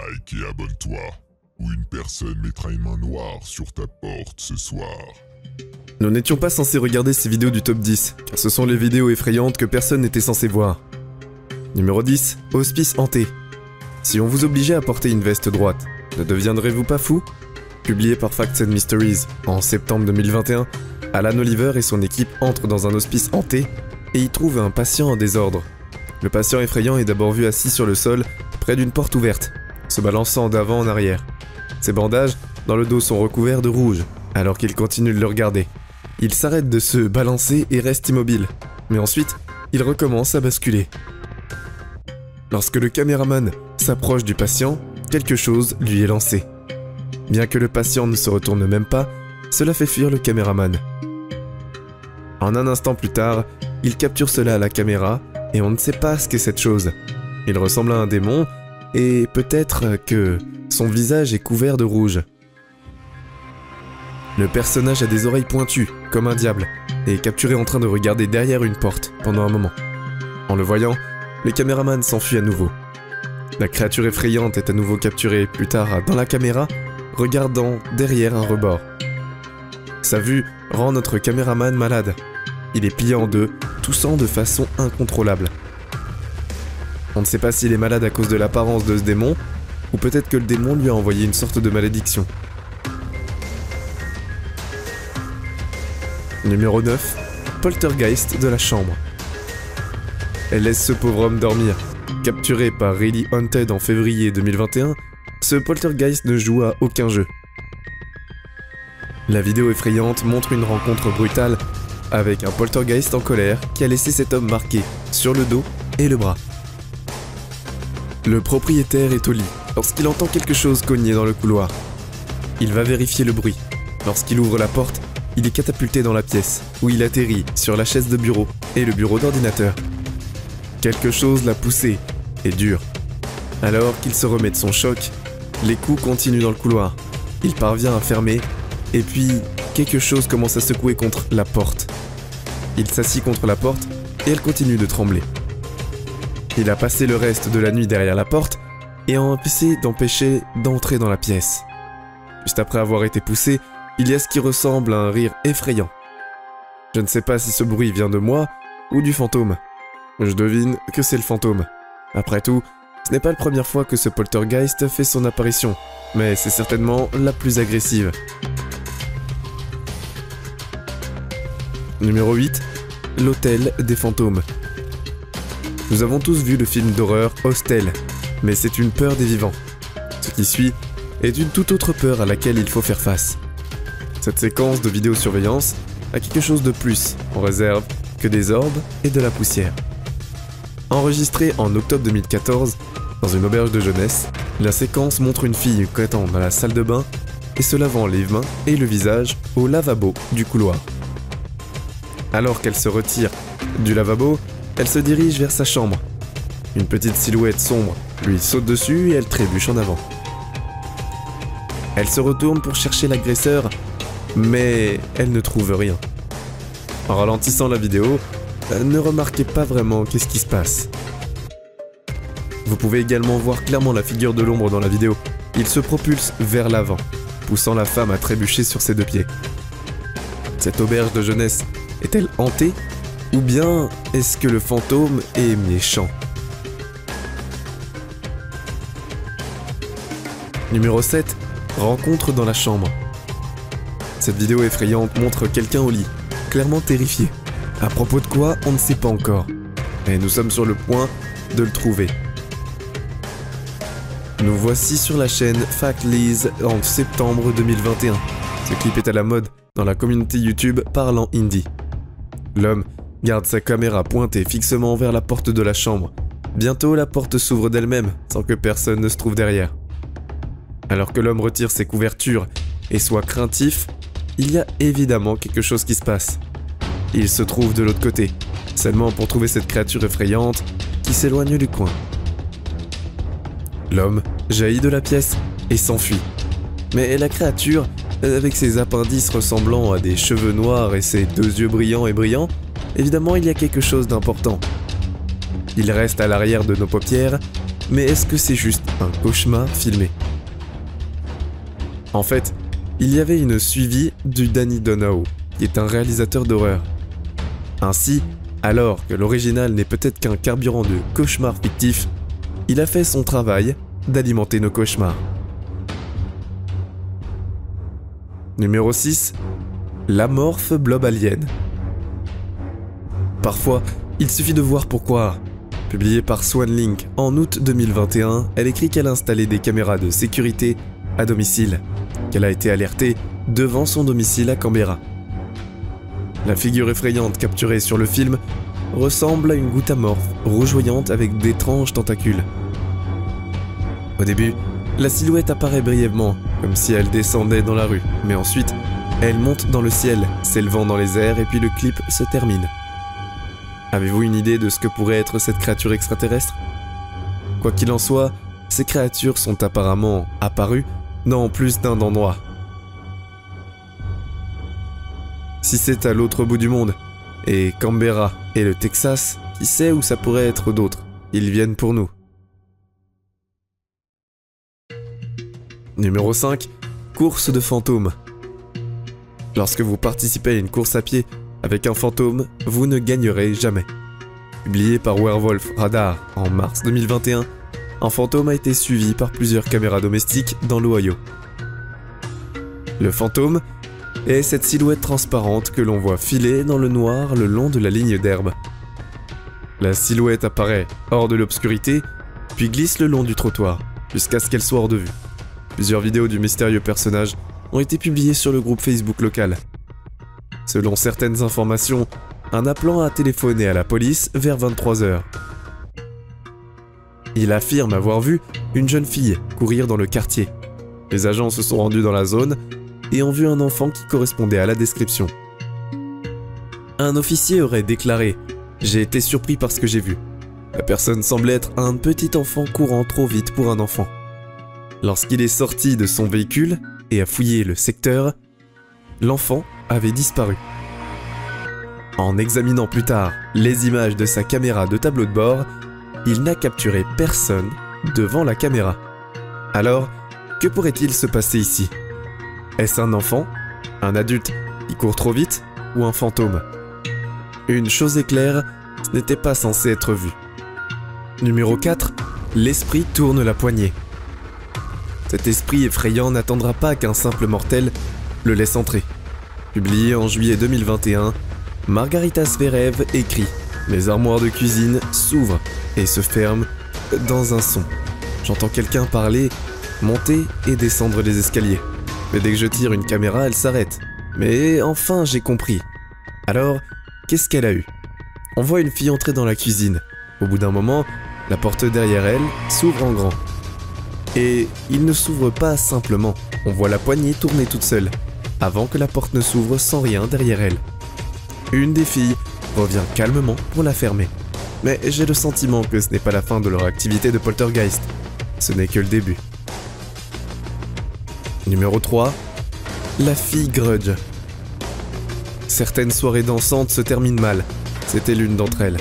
like et abonne-toi, ou une personne mettra une main noire sur ta porte ce soir. Nous n'étions pas censés regarder ces vidéos du top 10, car ce sont les vidéos effrayantes que personne n'était censé voir. Numéro 10, Hospice hanté. Si on vous obligeait à porter une veste droite, ne deviendrez-vous pas fou? Publié par Facts and Mysteries en septembre 2021, Alan Oliver et son équipe entrent dans un hospice hanté et y trouvent un patient en désordre. Le patient effrayant est d'abord vu assis sur le sol, près d'une porte ouverte, se balançant d'avant en arrière. Ses bandages dans le dos sont recouverts de rouge, alors qu'il continue de le regarder. Il s'arrête de se balancer et reste immobile, mais ensuite, il recommence à basculer. Lorsque le caméraman s'approche du patient, quelque chose lui est lancé. Bien que le patient ne se retourne même pas, cela fait fuir le caméraman. En un instant plus tard, il capture cela à la caméra et on ne sait pas ce qu'est cette chose. Il ressemble à un démon et peut-être que son visage est couvert de rouge. Le personnage a des oreilles pointues, comme un diable, et est capturé en train de regarder derrière une porte pendant un moment. En le voyant, le caméraman s'enfuit à nouveau. La créature effrayante est à nouveau capturée plus tard dans la caméra, regardant derrière un rebord. Sa vue rend notre caméraman malade. Il est plié en deux, toussant de façon incontrôlable. On ne sait pas s'il est malade à cause de l'apparence de ce démon, ou peut-être que le démon lui a envoyé une sorte de malédiction. Numéro 9, Poltergeist de la chambre. Elle laisse ce pauvre homme dormir. Capturé par Really Haunted en février 2021, ce poltergeist ne joue à aucun jeu. La vidéo effrayante montre une rencontre brutale avec un poltergeist en colère qui a laissé cet homme marqué sur le dos et le bras. Le propriétaire est au lit lorsqu'il entend quelque chose cogner dans le couloir. Il va vérifier le bruit. Lorsqu'il ouvre la porte, il est catapulté dans la pièce où il atterrit sur la chaise de bureau et le bureau d'ordinateur. Quelque chose l'a poussé et dur. Alors qu'il se remet de son choc, les coups continuent dans le couloir. Il parvient à fermer, et puis quelque chose commence à secouer contre la porte. Il s'assit contre la porte, et elle continue de trembler. Il a passé le reste de la nuit derrière la porte, et a essayé d'empêcher d'entrer dans la pièce. Juste après avoir été poussé, il y a ce qui ressemble à un rire effrayant. Je ne sais pas si ce bruit vient de moi, ou du fantôme. Je devine que c'est le fantôme. Après tout, ce n'est pas la première fois que ce poltergeist fait son apparition, mais c'est certainement la plus agressive. Numéro 8, l'hôtel des fantômes. Nous avons tous vu le film d'horreur Hostel, mais c'est une peur des vivants. Ce qui suit est une toute autre peur à laquelle il faut faire face. Cette séquence de vidéosurveillance a quelque chose de plus en réserve que des orbes et de la poussière. Enregistrée en octobre 2014, dans une auberge de jeunesse, la séquence montre une fille étant dans la salle de bain et se lavant les mains et le visage au lavabo du couloir. Alors qu'elle se retire du lavabo, elle se dirige vers sa chambre. Une petite silhouette sombre lui saute dessus et elle trébuche en avant. Elle se retourne pour chercher l'agresseur, mais elle ne trouve rien. En ralentissant la vidéo, ne remarquez pas vraiment qu'est-ce qui se passe. Vous pouvez également voir clairement la figure de l'ombre dans la vidéo. Il se propulse vers l'avant, poussant la femme à trébucher sur ses deux pieds. Cette auberge de jeunesse est-elle hantée? Ou bien est-ce que le fantôme est méchant? Numéro 7, rencontre dans la chambre. Cette vidéo effrayante montre quelqu'un au lit, clairement terrifié. À propos de quoi, on ne sait pas encore. Mais nous sommes sur le point de le trouver. Nous voici sur la chaîne Factliz en septembre 2021. Ce clip est à la mode dans la communauté YouTube parlant indie. L'homme garde sa caméra pointée fixement vers la porte de la chambre. Bientôt, la porte s'ouvre d'elle-même, sans que personne ne se trouve derrière. Alors que l'homme retire ses couvertures et soit craintif, il y a évidemment quelque chose qui se passe. Il se trouve de l'autre côté, seulement pour trouver cette créature effrayante qui s'éloigne du coin. L'homme jaillit de la pièce et s'enfuit. Mais la créature, avec ses appendices ressemblant à des cheveux noirs et ses deux yeux brillants et brillants, évidemment il y a quelque chose d'important. Il reste à l'arrière de nos paupières Mais est-ce que c'est juste un cauchemar filmé? En fait, il y avait une suivie du Danny Donahoe, qui est un réalisateur d'horreur. Ainsi, alors que l'original n'est peut-être qu'un carburant de cauchemar fictif, il a fait son travail d'alimenter nos cauchemars. Numéro 6. L'amorphe blob alien. Parfois, il suffit de voir pour croire. Publiée par Swanlink en août 2021, elle écrit qu'elle a installé des caméras de sécurité à domicile, qu'elle a été alertée devant son domicile à Canberra. La figure effrayante capturée sur le film ressemble à une goutte amorphe, rougeoyante avec d'étranges tentacules. Au début, la silhouette apparaît brièvement, comme si elle descendait dans la rue, mais ensuite, elle monte dans le ciel, s'élevant dans les airs et puis le clip se termine. Avez-vous une idée de ce que pourrait être cette créature extraterrestre? Quoi qu'il en soit, ces créatures sont apparemment apparues dans plus d'un endroit. Si c'est à l'autre bout du monde, et Canberra et le Texas, qui sait où ça pourrait être d'autres? Ils viennent pour nous. Numéro 5. Course de fantômes. Lorsque vous participez à une course à pied avec un fantôme, vous ne gagnerez jamais. Publié par Werewolf Radar en mars 2021, un fantôme a été suivi par plusieurs caméras domestiques dans l'Ohio. Le fantôme est cette silhouette transparente que l'on voit filer dans le noir le long de la ligne d'herbe. La silhouette apparaît hors de l'obscurité, puis glisse le long du trottoir, jusqu'à ce qu'elle soit hors de vue. Plusieurs vidéos du mystérieux personnage ont été publiées sur le groupe Facebook local. Selon certaines informations, un appelant a téléphoné à la police vers 23h. Il affirme avoir vu une jeune fille courir dans le quartier. Les agents se sont rendus dans la zone et ont vu un enfant qui correspondait à la description. Un officier aurait déclaré « J'ai été surpris par ce que j'ai vu. La personne semblait être un petit enfant courant trop vite pour un enfant. » Lorsqu'il est sorti de son véhicule et a fouillé le secteur, l'enfant avait disparu. En examinant plus tard les images de sa caméra de tableau de bord, il n'a capturé personne devant la caméra. Alors, que pourrait-il se passer ici? Est-ce un enfant, un adulte qui court trop vite ou un fantôme? Une chose est claire, ce n'était pas censé être vu. Numéro 4. L'esprit tourne la poignée. Cet esprit effrayant n'attendra pas qu'un simple mortel le laisse entrer. Publié en juillet 2021, Margarita Zverev écrit « Mes armoires de cuisine s'ouvrent et se ferment dans un son. J'entends quelqu'un parler, monter et descendre les escaliers. Mais dès que je tire une caméra, elle s'arrête. Mais enfin, j'ai compris. Alors, qu'est-ce qu'elle a eu? On voit une fille entrer dans la cuisine. Au bout d'un moment, la porte derrière elle s'ouvre en grand. Et il ne s'ouvre pas simplement, on voit la poignée tourner toute seule, avant que la porte ne s'ouvre sans rien derrière elle. Une des filles revient calmement pour la fermer. Mais j'ai le sentiment que ce n'est pas la fin de leur activité de poltergeist. Ce n'est que le début. Numéro 3. La fille grudge. Certaines soirées dansantes se terminent mal. C'était l'une d'entre elles.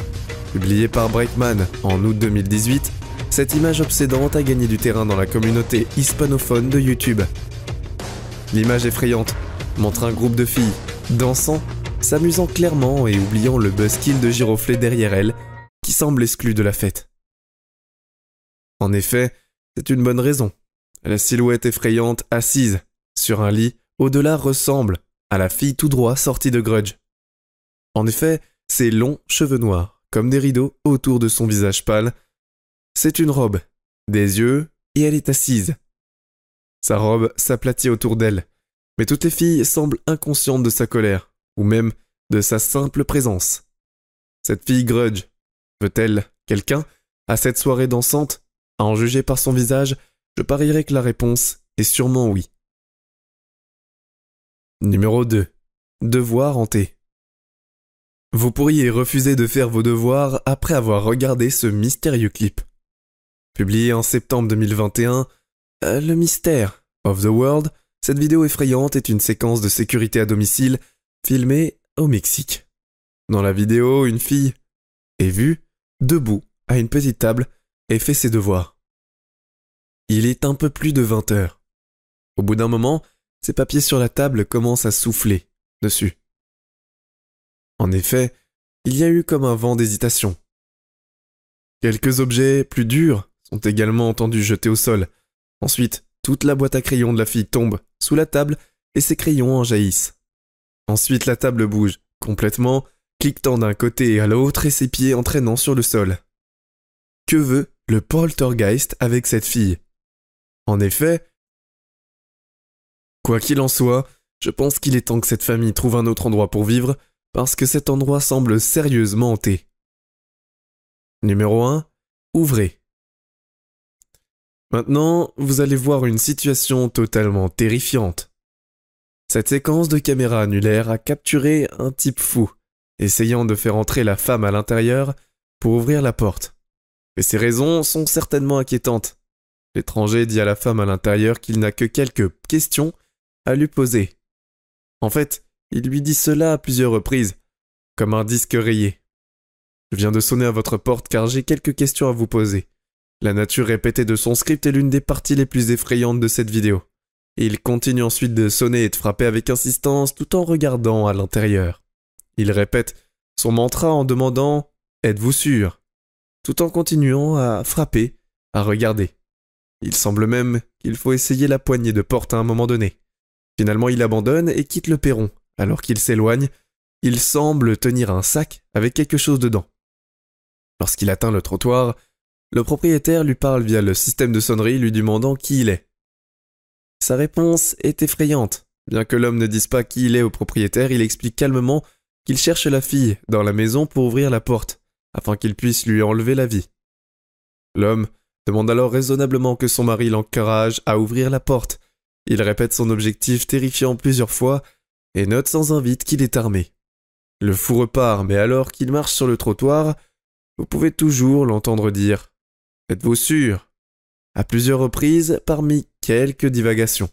Publiée par Breakman en août 2018, cette image obsédante a gagné du terrain dans la communauté hispanophone de YouTube. L'image effrayante montre un groupe de filles dansant, s'amusant clairement et oubliant le buzzkill de giroflée derrière elles qui semble exclu de la fête. En effet, c'est une bonne raison. La silhouette effrayante assise sur un lit au-delà ressemble à la fille tout droit sortie de Grudge. En effet, ses longs cheveux noirs, comme des rideaux autour de son visage pâle. C'est une robe, des yeux, et elle est assise. Sa robe s'aplatit autour d'elle, mais toutes les filles semblent inconscientes de sa colère, ou même de sa simple présence. Cette fille grudge, veut-elle quelqu'un à cette soirée dansante? À en juger par son visage, je parierais que la réponse est sûrement oui. Numéro 2. Devoir hanté. Vous pourriez refuser de faire vos devoirs après avoir regardé ce mystérieux clip. Publié en septembre 2021, le mystère of the world, cette vidéo effrayante est une séquence de sécurité à domicile filmée au Mexique. Dans la vidéo, une fille est vue debout à une petite table et fait ses devoirs. Il est un peu plus de 20 heures. Au bout d'un moment, ses papiers sur la table commencent à souffler dessus. En effet, il y a eu comme un vent d'hésitation. Quelques objets plus durs sont également entendus jetés au sol. Ensuite, toute la boîte à crayons de la fille tombe sous la table et ses crayons en jaillissent. Ensuite, la table bouge complètement, cliquetant d'un côté et à l'autre et ses pieds entraînant sur le sol. Que veut le poltergeist avec cette fille? En effet, quoi qu'il en soit, je pense qu'il est temps que cette famille trouve un autre endroit pour vivre parce que cet endroit semble sérieusement hanté. Numéro 1. Ouvrez. Maintenant, vous allez voir une situation totalement terrifiante. Cette séquence de caméra annulaire a capturé un type fou, essayant de faire entrer la femme à l'intérieur pour ouvrir la porte. Et ses raisons sont certainement inquiétantes. L'étranger dit à la femme à l'intérieur qu'il n'a que quelques questions à lui poser. En fait, il lui dit cela à plusieurs reprises, comme un disque rayé. Je viens de sonner à votre porte car j'ai quelques questions à vous poser. La nature répétée de son script est l'une des parties les plus effrayantes de cette vidéo. Et il continue ensuite de sonner et de frapper avec insistance tout en regardant à l'intérieur. Il répète son mantra en demandant « Êtes-vous sûr ?» tout en continuant à frapper, à regarder. Il semble même qu'il faut essayer la poignée de porte à un moment donné. Finalement, il abandonne et quitte le perron. Alors qu'il s'éloigne, il semble tenir un sac avec quelque chose dedans. Lorsqu'il atteint le trottoir, le propriétaire lui parle via le système de sonnerie lui demandant qui il est. Sa réponse est effrayante. Bien que l'homme ne dise pas qui il est au propriétaire, il explique calmement qu'il cherche la fille dans la maison pour ouvrir la porte, afin qu'il puisse lui enlever la vie. L'homme demande alors raisonnablement que son mari l'encourage à ouvrir la porte. Il répète son objectif terrifiant plusieurs fois et note sans invite qu'il est armé. Le fou repart, mais alors qu'il marche sur le trottoir, vous pouvez toujours l'entendre dire « Êtes-vous sûr ?» à plusieurs reprises parmi quelques divagations.